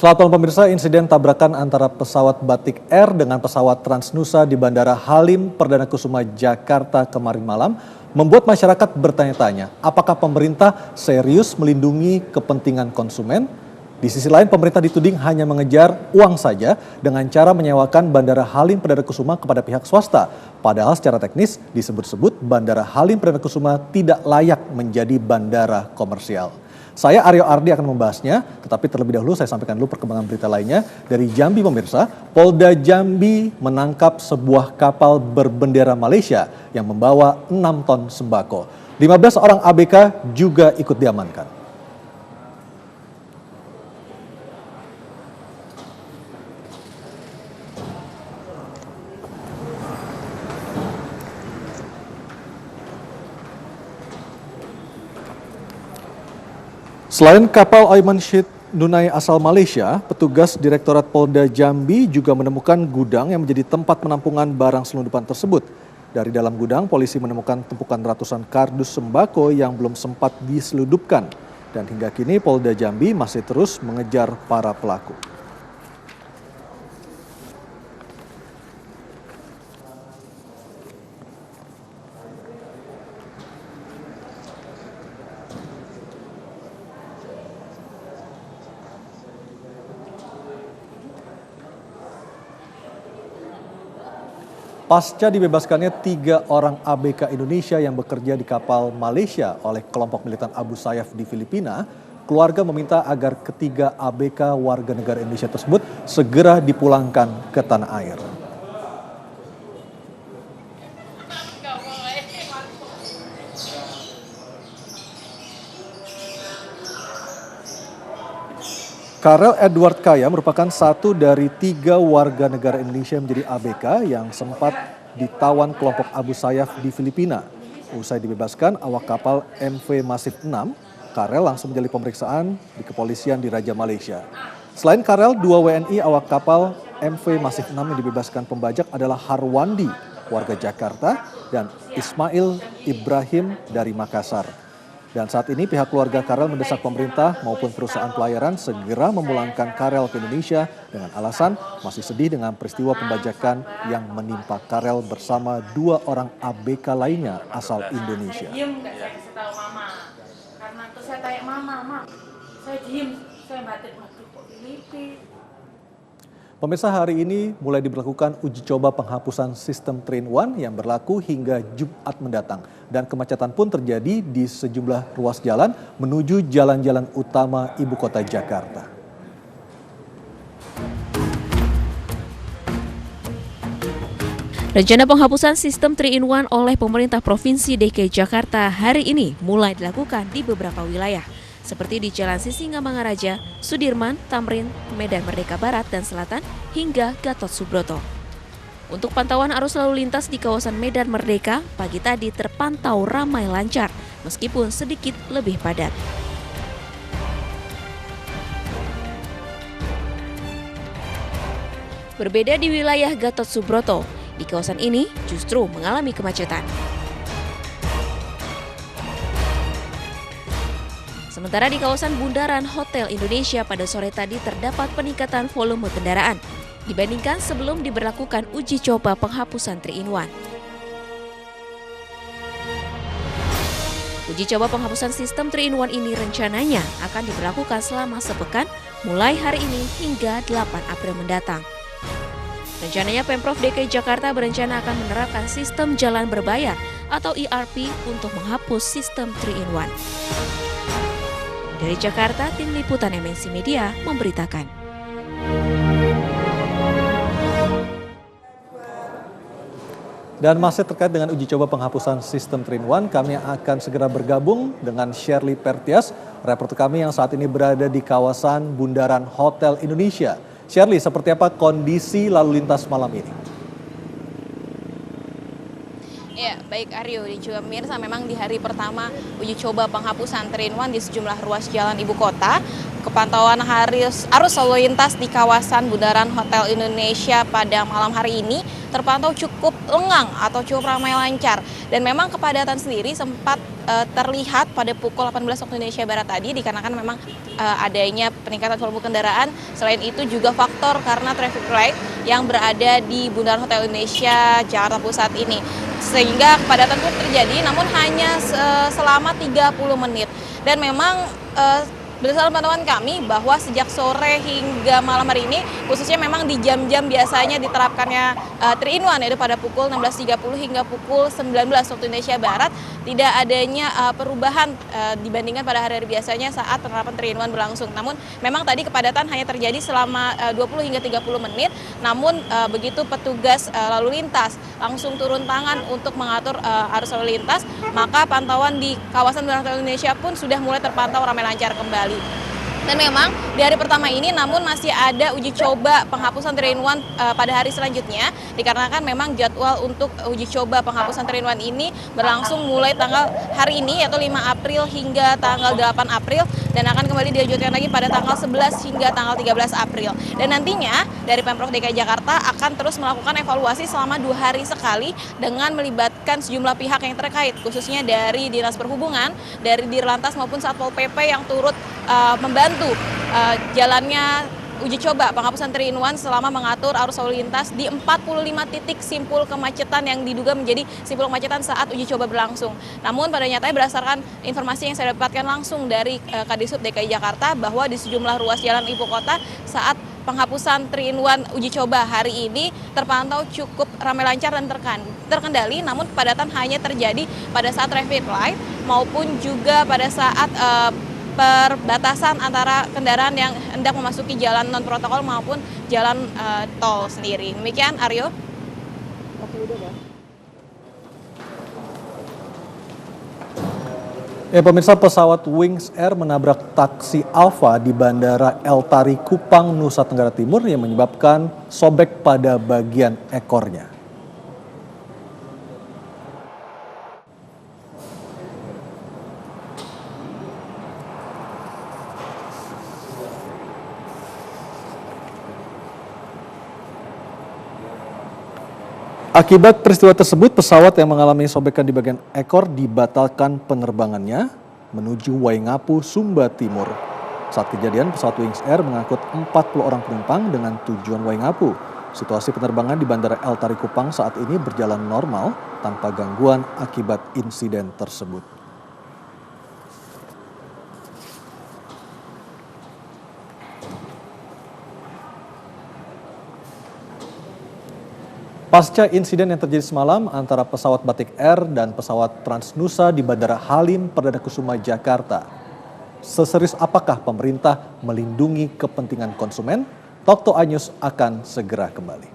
Selamat malam pemirsa, insiden tabrakan antara pesawat Batik Air dengan pesawat Transnusa di Bandara Halim Perdana Kusuma, Jakarta kemarin malam membuat masyarakat bertanya-tanya, apakah pemerintah serius melindungi kepentingan konsumen? Di sisi lain, pemerintah dituding hanya mengejar uang saja dengan cara menyewakan Bandara Halim Perdana Kusuma kepada pihak swasta. Padahal secara teknis disebut-sebut Bandara Halim Perdana Kusuma tidak layak menjadi bandara komersial. Saya Aryo Ardi akan membahasnya, tetapi terlebih dahulu saya sampaikan dulu perkembangan berita lainnya. Dari Jambi pemirsa, Polda Jambi menangkap sebuah kapal berbendera Malaysia yang membawa 6 ton sembako. 15 orang ABK juga ikut diamankan. Selain kapal Aiman Syed Nunai asal Malaysia, petugas Direktorat Polda Jambi juga menemukan gudang yang menjadi tempat penampungan barang selundupan tersebut. Dari dalam gudang, polisi menemukan tumpukan ratusan kardus sembako yang belum sempat diseludupkan. Dan hingga kini Polda Jambi masih terus mengejar para pelaku. Pasca dibebaskannya 3 orang ABK Indonesia yang bekerja di kapal Malaysia oleh kelompok militan Abu Sayyaf di Filipina, keluarga meminta agar ketiga ABK warga negara Indonesia tersebut segera dipulangkan ke tanah air. Karel Edward Kaya merupakan satu dari 3 warga negara Indonesia yang menjadi ABK yang sempat ditawan kelompok Abu Sayyaf di Filipina. Usai dibebaskan, awak kapal MV Masif 6, Karel langsung menjalani pemeriksaan di kepolisian di Raja Malaysia. Selain Karel, 2 WNI awak kapal MV Masif 6 yang dibebaskan pembajak adalah Harwandi, warga Jakarta, dan Ismail Ibrahim dari Makassar. Dan saat ini pihak keluarga Karel mendesak pemerintah maupun perusahaan pelayaran segera memulangkan Karel ke Indonesia dengan alasan masih sedih dengan peristiwa pembajakan yang menimpa Karel bersama 2 orang ABK lainnya asal Indonesia. Diem nggak saya kasih tahu mama, karena terus saya tanya mama, saya diem, saya batin waktu kok ini. Pemirsa, hari ini mulai diberlakukan uji coba penghapusan sistem 3-in-1 yang berlaku hingga Jumat mendatang. Dan kemacetan pun terjadi di sejumlah ruas jalan menuju jalan-jalan utama ibu kota Jakarta. Rencana penghapusan sistem 3-in-1 oleh pemerintah Provinsi DKI Jakarta hari ini mulai dilakukan di beberapa wilayah, seperti di Jalan Sisingamangaraja, Sudirman, Tamrin, Medan Merdeka Barat dan Selatan, hingga Gatot Subroto. Untuk pantauan arus lalu lintas di kawasan Medan Merdeka, pagi tadi terpantau ramai lancar, meskipun sedikit lebih padat. Berbeda di wilayah Gatot Subroto, di kawasan ini justru mengalami kemacetan. Sementara di kawasan Bundaran Hotel Indonesia pada sore tadi terdapat peningkatan volume kendaraan dibandingkan sebelum diberlakukan uji coba penghapusan 3-in-1. Uji coba penghapusan sistem 3-in-1 ini rencananya akan diberlakukan selama sepekan mulai hari ini hingga 8 April mendatang. Rencananya Pemprov DKI Jakarta berencana akan menerapkan sistem jalan berbayar atau ERP untuk menghapus sistem 3-in-1. Dari Jakarta, tim liputan MNC Media memberitakan. Dan masih terkait dengan uji coba penghapusan sistem 3-in-1, kami akan segera bergabung dengan Shirley Pertias, reporter kami yang saat ini berada di kawasan Bundaran Hotel Indonesia. Shirley, seperti apa kondisi lalu lintas malam ini? Ya, baik Aryo dan juga pemirsa, memang di hari pertama uji coba penghapusan 3-in-1 di sejumlah ruas jalan ibu kota, kepantauan arus lalu lintas di kawasan Bundaran Hotel Indonesia pada malam hari ini terpantau cukup lengang atau cukup ramai lancar. Dan memang kepadatan sendiri sempat terlihat pada pukul 18 waktu Indonesia Barat tadi dikarenakan memang adanya peningkatan volume kendaraan. Selain itu juga faktor karena traffic light yang berada di Bundaran Hotel Indonesia Jakarta Pusat ini. Sehingga kepadatan pun terjadi namun hanya selama 30 menit. Dan memang berdasarkan pantauan kami bahwa sejak sore hingga malam hari ini khususnya memang di jam-jam biasanya diterapkannya 3-in-1 yaitu pada pukul 16.30 hingga pukul 19 waktu Indonesia Barat tidak adanya perubahan dibandingkan pada hari-hari biasanya saat penerapan 3-in-1 berlangsung. Namun memang tadi kepadatan hanya terjadi selama 20 hingga 30 menit namun begitu petugas lalu lintas langsung turun tangan untuk mengatur arus lalu lintas maka pantauan di kawasan Bundaran Hotel Indonesia pun sudah mulai terpantau ramai lancar kembali. Dan memang di hari pertama ini namun masih ada uji coba penghapusan 3-in-1 pada hari selanjutnya dikarenakan memang jadwal untuk uji coba penghapusan 3-in-1 ini berlangsung mulai tanggal hari ini yaitu 5 April hingga tanggal 8 April dan akan kembali dilanjutkan lagi pada tanggal 11 hingga tanggal 13 April. Dan nantinya dari Pemprov DKI Jakarta akan terus melakukan evaluasi selama 2 hari sekali dengan melibatkan sejumlah pihak yang terkait khususnya dari Dinas Perhubungan, dari Dirlantas maupun Satpol PP yang turut membantu jalannya uji coba penghapusan 3-in-1 selama mengatur arus lalu lintas di 45 titik simpul kemacetan yang diduga menjadi simpul kemacetan saat uji coba berlangsung. Namun pada nyatanya berdasarkan informasi yang saya dapatkan langsung dari Kadisub DKI Jakarta bahwa di sejumlah ruas jalan ibu kota saat penghapusan 3-in-1 uji coba hari ini terpantau cukup ramai lancar dan terkendali, namun kepadatan hanya terjadi pada saat traffic light maupun juga pada saat perbatasan antara kendaraan yang hendak memasuki jalan non protokol maupun jalan tol sendiri. Demikian Aryo. Pemirsa, pesawat Wings Air menabrak taksi Alfa di Bandara El Tari Kupang, Nusa Tenggara Timur yang menyebabkan sobek pada bagian ekornya. Akibat peristiwa tersebut, pesawat yang mengalami sobekan di bagian ekor dibatalkan penerbangannya menuju Waingapu, Sumba Timur. Saat kejadian, pesawat Wings Air mengangkut 40 orang penumpang dengan tujuan Waingapu. Situasi penerbangan di Bandara El Tari Kupang saat ini berjalan normal tanpa gangguan akibat insiden tersebut. Pasca insiden yang terjadi semalam antara pesawat Batik Air dan pesawat Transnusa di Bandara Halim Perdana Kusuma Jakarta, seserius apakah pemerintah melindungi kepentingan konsumen? Talk to Anyus akan segera kembali.